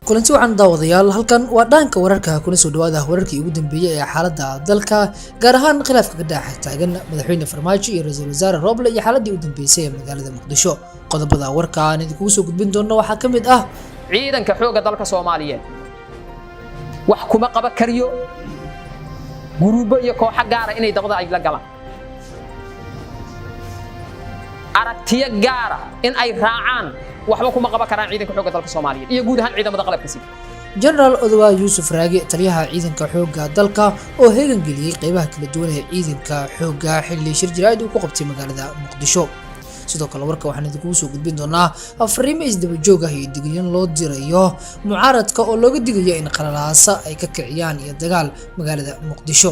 kulanti wacan daawadayaal halkan waa dhaanka wararka kuna soo dhawaada wararkii ugu dambeeyay ee xaaladda dalka gaar ahaan khilaafka ka dhex taagan madaxweyne Farmaajo iyo ra'iisul wasaare Roble iyo xaaladii ugu dambeysay ee magaalada Muqdisho. Qodobada warka aan idinku soo gudbin doono waxaa ka mid ah ciidanka xoogga dalka Soomaaliyeed wax kuma qaban kariyo guruubo iyo kooxo gaar ah inay dabada ay la galaan aragtiyo gaar ah in ay raacaan waxba kuma qaban karaan ciidanka xoogga dalka Soomaaliyeed iyo guud ahaan ciidamada qalabka sida General Odawa Yusuf Raage taliyaha ciidanka xoogga dalka oo heegan geliyay qaybaha kala duwan ee ciidanka xoogga xilli shir jiraa'id uu ku qabtay magaalada Muqdisho. sidoo kale warka waxaan idinku soo gudbin doonaa afrimo isdaba joog ah iyo digniin loo dirayo mucaaradka oo looga digayo in qalalaasa ay ka kiciyaan iyo dagaal magaalada Muqdisho.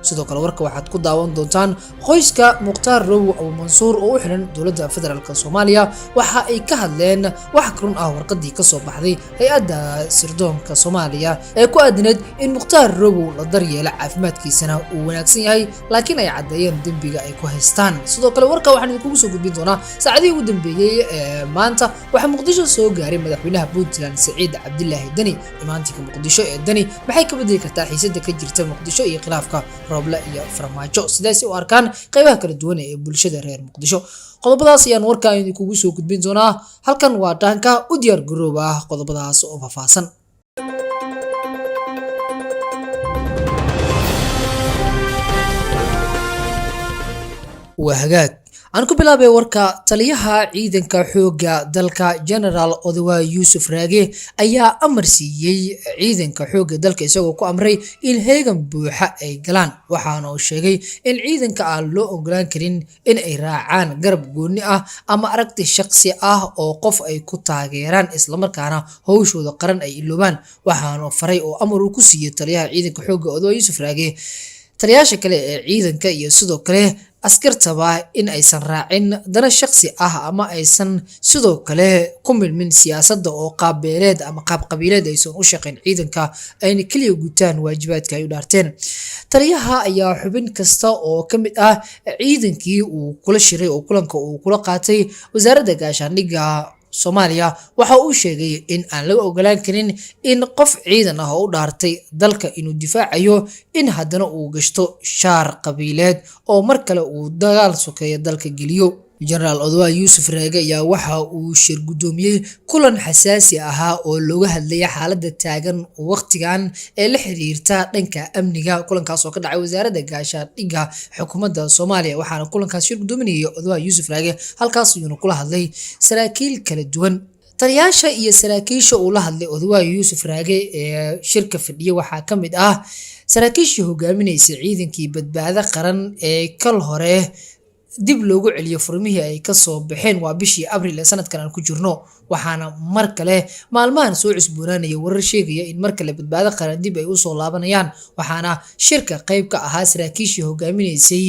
sidoo kale warka waxaad ku daawan doontaan qoyska Muqtaar Robo Abu Mansuur oo u xiran dowladda federaalka Soomaaliya waxa ay ka hadleen wax karun ah warqadii ka soo baxday hay'adda sirdoonka Soomaaliya ee ku aadneed in Muqtaar Robo la daryeelo caafimaadkiisana uu wanaagsan yahay laakiin ay cadeeyeen dambiga ay ku haystaan. sidoo kale warka waxaan idinku soo gudbin doonaa saacadii ugu dambeeyay ee maanta waxa Muqdisho soo gaaray madaxweynaha Puntland Saciid Cabdullaahi Dani. imaantiga Muqdisho ee Dani maxay ka bedeli kartaa xiisadda ka jirta Muqdisho iyo khilaafka Roble iyo Farmaajo sidaas u arkaan qaybaha kala duwan ee bulshada reer Muqdisho. qodobadaas ayaan warkaan idinku soo gudbin doonaa halkan waa dhaanka u diyaar garooba qodobadaas oo faahfaahsan. waa hagaag aan ku bilaabay warka taliyaha ciidanka xoogga dalka General Odawa Yusuf Raage ayaa amar siiyay ciidanka xoogga dalka isagoo ku amray in heegan buuxa ay galaan waxaana uu sheegay in ciidanka aan loo ogolaan karin in ay raacaan garab gooni ah ama aragti shakhsi ah oo qof ay ku taageeraan isla markaana hawshooda qaran ay iloobaan waxaana faray oo amar uu ku siiyay taliyaha ciidanka xoogga Odawa Yusuf Raage taliyaasha kale ee ciidanka iyo sidoo kale askartaba in aysan raacin dana shakhsi ah ama aysan sidoo kale ku milmin siyaasadda oo qaabbeeleed ama qaab qabiileed aysan u shaqeyn ciidanka ayna kaliya gutaan waajibaadka ay u dhaarteen. taliyaha ayaa xubin kasta oo ka mid ah ciidankii uu kula shiray oo kulanka uu kula qaatay wasaaradda gaashaandhigga Soomaaliya waxa uu sheegay in aan laga ogolaan karin in qof ciidan ah oo u dhaartay dalka inuu difaacayo in haddana uu gashto shaar qabiileed oo mar kale uu dagaal sokeeyo dalka geliyo. General Odawa Yusuf Raage ayaa waxa uu shir gudoomiyay kulan xasaasi ah oo looga hadlayay xaaladda taagan waqtigan ee la xiriirta dhanka amniga kulankaas oo ka dhacay wasaaradda gaashaandhigga xukuumadda Soomaaliya waxaana kulankaas shir gudoominayay Odawa Yusuf Raage halkaas uu kula hadlay saraakiil kala duwan. taliyaasha iyo saraakiisha uu la hadlay Odawa Yusuf Raage ee shirka fadhiya waxaa ka mid ah saraakiishii hogaaminaysa ciidankii badbaado qaran ee kal hore dib loogu celiyo furmihii ay ka soo baxeen waa bishii Abriil ee sanadkan aan ku jirno waxaana mar kale maalmahan soo cusboonaanaya warar sheegaya in mar kale badbaado qaran dib ay u soo laabanayaan waxaana shirka qayb ka ahaa saraakiishii hogaaminaysay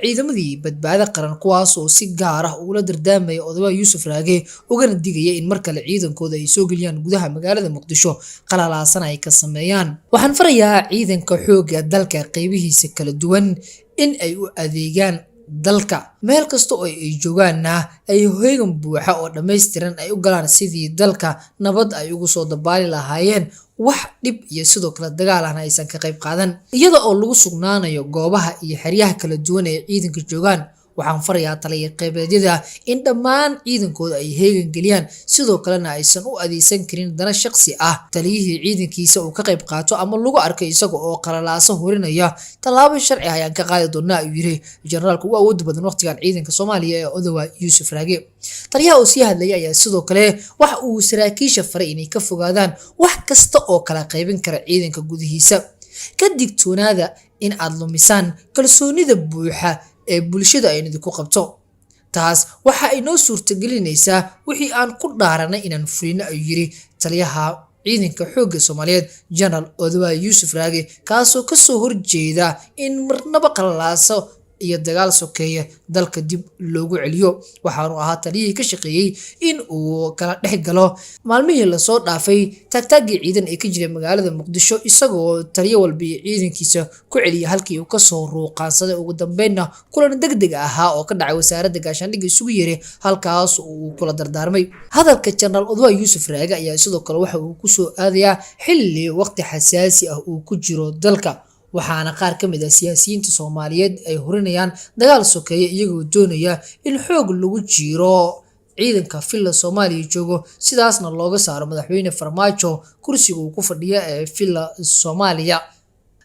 ciidamadii badbaado qaran kuwaas oo si gaar ah ula dardaamaya Odawa Yusuf Raage ugana digaya in mar kale ciidankooda ay soo geliyaan gudaha magaalada Muqdisho qalalaasana ay ka sameeyaan. waxaan farayaa ciidanka xoogga dalka qaybihiisa kala duwan in ay u adeegaan dalka meel kasta oo ay joogaanna ay heegan buuxa oo dhameystiran ay u galaan sidii dalka nabad ay ugu soo dabaali lahaayeen wax dhib iyo sidoo kale dagaal ah aysan ka qayb qaadan iyada oo lagu sugnaanayo goobaha iyo xeryaha kala duwan ee ciidanka joogaan. waxaan farayaa taliye qaybeedyada in dhammaan ciidankooda ay heegan geliyaan sidoo kalena aysan u adeegsan karin dana shakhsi ah taliyihii ciidankiisa uu ka qayb qaato ama lagu arkay isaga oo qalalaasa horinaya tallaabo sharci ah ayaan ka qaadi doonaa ayuu yiri generaalka ugu awoodda badan waqtigan ciidanka Soomaaliya ee Odawa Yusuf Raage. taliyaha oo sii hadlayay ayaa sidoo kale waxa uu saraakiisha faray inay ka fogaadaan wax kasta oo kala qaybin kara ciidanka gudihiisa ka digtoonaada in aad lumisaan kalsoonida buuxa ee bulshada ay idinku qabto taas waxa ay noo suurtagelinaysaa wixii aan ku dhaaranay inaan fulino ayuu yiri taliyaha ciidanka xoogga Soomaaliyeed General Odawa Yusuf Raage kaasoo ka soo horjeeda in marnaba qalalaasa iyo dagaal sokeeye dalka dib loogu celiyo. Waxaanu ahaa taliyihii ka shaqeeyay in uu kala dhex galo maalmihii lasoo dhaafay taagtaagii ciidan ee ka jiray magaalada Muqdisho, isagoo taliyo walba iyo ciidankiisa ku celiya halkii uu kasoo ruuqaansaday. Ugu dambeynna kulan degdeg ahaa oo ka dhacay wasaaradda gaashaandhigga isugu yeeray halkaas uu kula dardaarmay. Hadalka General Oduwa Yuusuf Raage ayaa sidoo kale waxa uu ku soo aadayaa xilli waqti xasaasi ah uu ku jiro dalka, waxaana qaar ka mid ah siyaasiyiinta Soomaaliyeed ay hurinayaan dagaal sokeeye iyagoo doonaya in xoog lagu jiro ciidanka Villa Soomaaliya joogo, sidaasna looga saaro madaxweyne Farmaajo kursiga uu ku fadhiyo ee Villa Soomaaliya.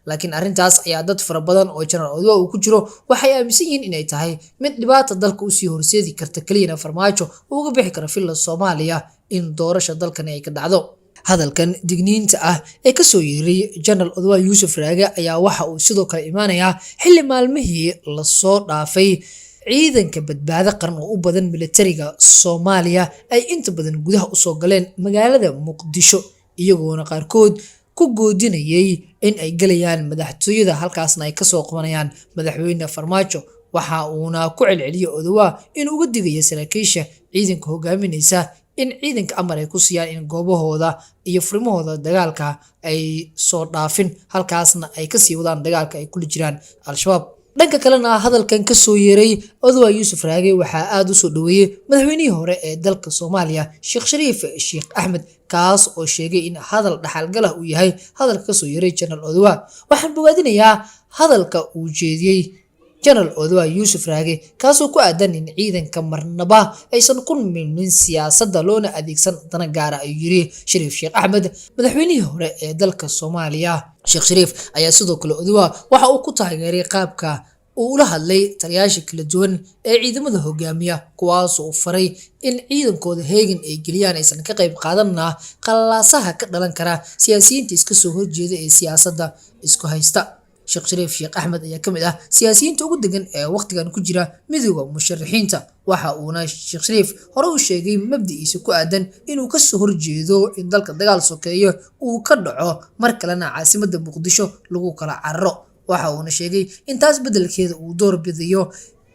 Laakiin arrintaas ayaa dad fara badan oo General Oduwa uu ku jiro waxay aaminsan yihiin inay tahay mid dhibaato dalka u sii horseedi karta, keliyana Farmaajo uu uga bixi karo Villa Soomaaliya in doorasho dalkan ay ka dhacdo. Hadalkan digniinta ah ee ka soo yeeray General Oduwa Yuusuf Raage ayaa waxa uu sidoo kale imaanayaa xilli maalmihii la soo dhaafay ciidanka badbaado qaran oo u badan militariga Soomaaliya ay inta badan gudaha u soo galeen magaalada Muqdisho, iyagoona qaarkood ku goodinayay in ay galayaan madaxtooyada, halkaasna ay kasoo qabanayaan madaxweyne Farmaajo. Waxa uuna ku celceliyay Oduwa inuu uga digayo saraakiisha ciidanka hogaaminaysa in ciidanka amar ay ku siiyaan in goobahooda iyo furmahooda dagaalka ay soo dhaafin, halkaasna ay kasii wadaan dagaalka ay kula jiraan Al-Shabaab. Dhanka kalena hadalkan ka soo yeeray Oduwa Yuusuf Raage waxaa aad u soo dhaweeyay madaxweynihii hore ee dalka Soomaaliya Sheekh Shariif Sheekh Axmed, kaas oo sheegay in hadal dhaxalgal ah uu yahay hadalka ka soo yeeray General Oduwa. Waxaan bogaadinayaa hadalka uu jeediyay General Oduwa Yuusuf Raage kaasoo ku aadan in ciidanka marnaba aysan ku milmin siyaasadda loona adeegsan dana gaara, ayuu yiri Shariif Sheekh Axmed, madaxweynihii hore ee dalka Soomaaliya. Sheekh Shariif ayaa sidoo kale Oduwa waxa uu ku taageeray qaabka uu ula hadlay taliyayaasha kala duwan ee ciidamada hogaamiya, kuwaas oo faray in ciidankooda heegan ay geliyaan, aysan ka qayb qaadanna qalaasaha ka dhalan kara siyaasiyiinta iska soo horjeeda ee siyaasadda isku haysta. Sheekh Shariif Sheekh Axmed ayaa ka mid ah siyaasiyiinta ugu degan ee waqtigan ku jira midowga musharaxiinta, waxa uuna Sheekh Shariif hore u sheegay mabdiciisa ku aadan inuu ka soo horjeedo in dalka dagaal sokeeye uu ka dhaco, mar kalena caasimadda Muqdisho lagu kala cararo. Waxa uuna sheegay in taas beddelkeeda uu door bidayo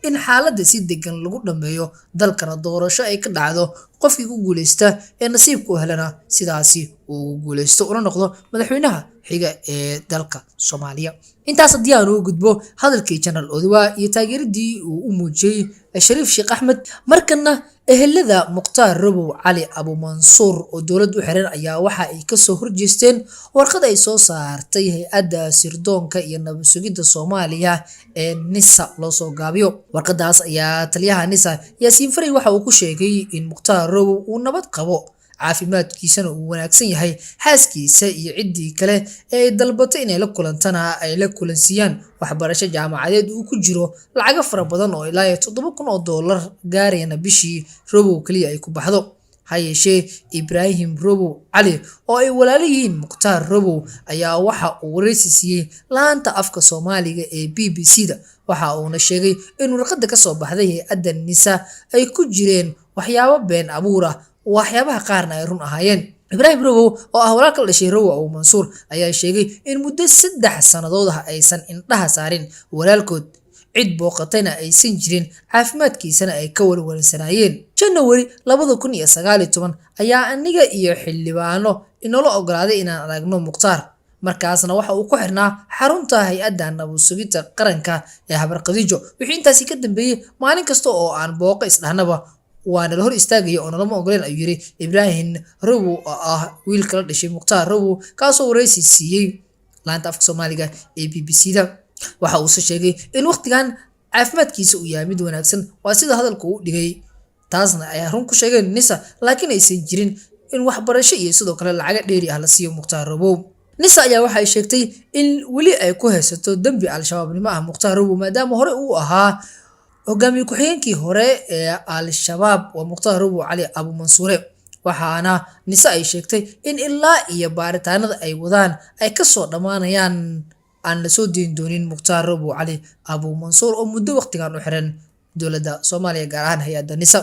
in xaaladda si degan lagu dhameeyo dalkana doorasho ay ka dhacdo, qofkii ku guuleysta ee nasiibka u helana sidaasi uu guuleysto una noqdo madaxweynaha xiga ee dalka Soomaaliya. Intaas haddii aan uga gudbo hadalkii General Oduwa iyo taageeradii uu u muujiyay Shariif Sheekh Axmed, markana ehelada Mukhtaar Robow Cali Abu Mansuur oo dowladda u xiran ayaa waxa ay ka soo horjeesteen warqad ay soo saartay hay'adda sirdoonka iyo nabad sugidda Soomaaliya ee NISA loo soo gaabiyo. Warqadaas ayaa taliyaha NISA Yaasiin Faray waxa uu ku sheegay in Mukhtaar Robow uu nabad qabo, caafimaadkiisana uu wanaagsan yahay, xaaskiisa iyo ciddii kale ee dalbatay inay la kulantana ay la kulansiiyaan, waxbarasho jaamacadeed uu ku jiro, lacago fara badan oo ilaa $7,000 gaarayana bishii Robow kaliya ay ku baxdo. Ha yeeshee Ibraahim Robow Cali oo ay walaalo yihiin Mukhtaar Robow ayaa waxa uu wareysi siiyay laanta afka Soomaaliga ee BBC-da, waxa uuna sheegay in warqadda ka soo baxday hay'adda NISA ay ku jireen waxyaabo been abuur ah, waxyaabaha qaarna ay run ahaayeen. Ibraahim Robow oo ah walaalka la dhashay Robow Abu Mansuur ayaa sheegay in muddo 3 sanadood ah aysan indhaha saarin walaalkood, cid booqatayna aysan jirin, caafimaadkiisana ay ka walwalsanaayeen. January 2019 ayaa aniga iyo xildhibaano inoola ogolaaday inaan aragno Mukhtaar, markaasna waxa uu ku xirnaa xarunta hay'adda nabad sugidda qaranka ee Habarqadijo. Wixii intaasi ka dambeeyay maalin kasta oo aan booqo isdhahnaba waana la hor istaagaya oo nalama ogoleen, ayuu yiri Ibraahim Robow oo ah wiilka la dhashay Mukhtaar Robow, kaasoo wareysi siiyay laanta afka Soomaaliga ee BBC-da. Waxa uu sheegay in waqtigan caafimaadkiisa uu yahay mid wanaagsan, waa sida hadalku u dhigay, taasna ay run ku sheegeen NISA, laakiin aysan jirin in waxbarasho iyo sidoo kale lacag dheeri ah la siiyo Mukhtaar Robow. NISA ayaa waxa ay sheegtay in weli ay ku haysato dambi Al-Shabaabnimo ah Mukhtaar Robow, maadaama hore uu ahaa hogaamiye ku-xigeenkii hore ee Al-Shabaab waa Mukhtaar Robow Cali Abu Mansuur. Waxaana NISA ay sheegtay in ilaa iyo baaritaanada ay wadaan ay ka soo dhamaanayaan aan la soo deyn doonin Mukhtaar Robow Cali Abu Mansuur oo muddo waqtigan u xiran dowladda Soomaaliya, gaar ahaan hay'adda NISA.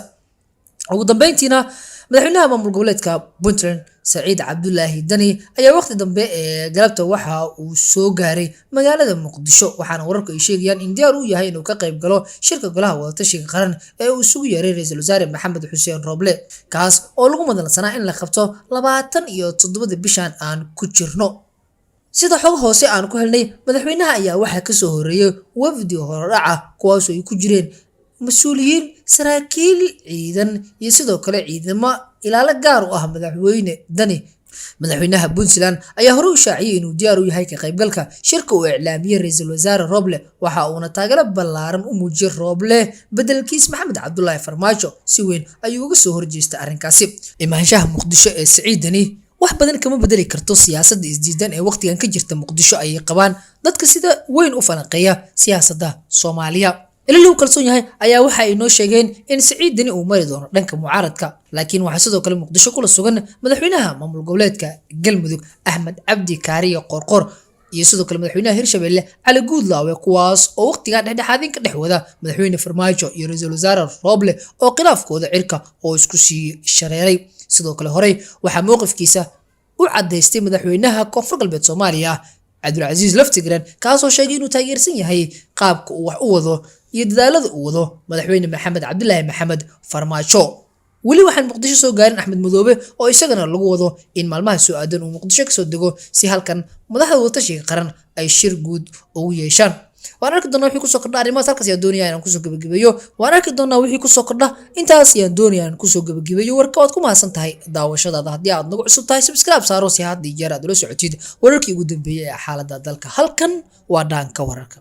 Ugu dambeyntiina madaxweynaha maamul goboleedka Puntland Saciid Cabdullaahi Dani ayaa waqti dambe ee galabta waxa uu soo gaaray magaalada Muqdisho waxaana wararku ay sheegayaan in diyaar uu yahay inuu ka qayb galo shirka golaha wadatashiga qaran ee uu isugu yeeray ra'iisul wasaare Maxamed Xuseen Roble kaas oo lagu madalsanaa in la qabto 27 bishan aan ku jirno. sida xog hoose aan ku helnay madaxweynaha ayaa waxa ka soo horeeyay wafdi hordhaca kuwaas oo ay ku jireen mas'uuliyiin saraakiil ciidan iyo sidoo kale ciidamo ilaalo gaar u ah madaxweyne Dani. madaxweynaha Puntland ayaa hore u shaaciyay inuu diyaar u yahay ka qaybgalka shirka uu iclaamiyay ra'iisul wasaare Roble waxa uuna taageero ballaaran u muujiyay Roble bedelkiis Maxamed Cabdullaahi Farmaajo si weyn ayuu uga soo horjeestay arrinkaasi. imaanshaha Muqdisho ee Saciid Dani wax badan kama bedeli karto siyaasadda isdiidan ee waqtigan ka jirta Muqdisho ay qabaan dadka sida weyn u falanqeeya siyaasadda Soomaaliya. ilaa kalsoon yahay ayaa waxa ay noo sheegeen in Saciid Dani uu mari doono dhanka mucaaradka laakiin waxa sidoo kale Muqdisho kula sugan madaxweynaha maamul goboleedka Galmudug Axmed Cabdi Kaariye Qorqor iyo sidoo kale madaxweynaha Hirshabelle Cali Guudlaawe kuwaas oo waqtigan dhexdhexaadin ka dhexwada madaxweyne Farmaajo iyo ra'iisul wasaare Roble oo khilaafkooda cirka oo isku sii shareeray. sidoo kale horey waxa mowqifkiisa u cadeystay madaxweynaha Koonfur Galbeed Soomaaliya Cabdulcasiis Laftigreen kaas oo sheegay inuu taageersan yahay qaabka uu wax u wado iyo dadaalada uu wado madaxweyne Maxamed Cabdullaahi Maxamed Farmaajo. weli waxaan Muqdisho soo gaarin Axmed Madoobe oo isagana lagu wado in maalmaha soo aadan uu Muqdisho ka soo dego si halkan madaxda wadatashiga qaran ay shir guud ugu yeeshaan. waan arki doonaa wixii ku soo kordha arrimahaas halkaas ayaan doonayaa inaan kusoo gabagabeeyo waan arki doonaa wixii ku soo kordha intaas ayaan doonayaa inaan kusoo gabagabeeyo warka waad ku mahadsan tahay daawashadaada haddii aad nagu cusub tahay subscribe saaro si had iyo jeer aad ula socotid wararkii ugu dambeeyay ee xaaladda dalka halkan waa Dhaanka Wararka.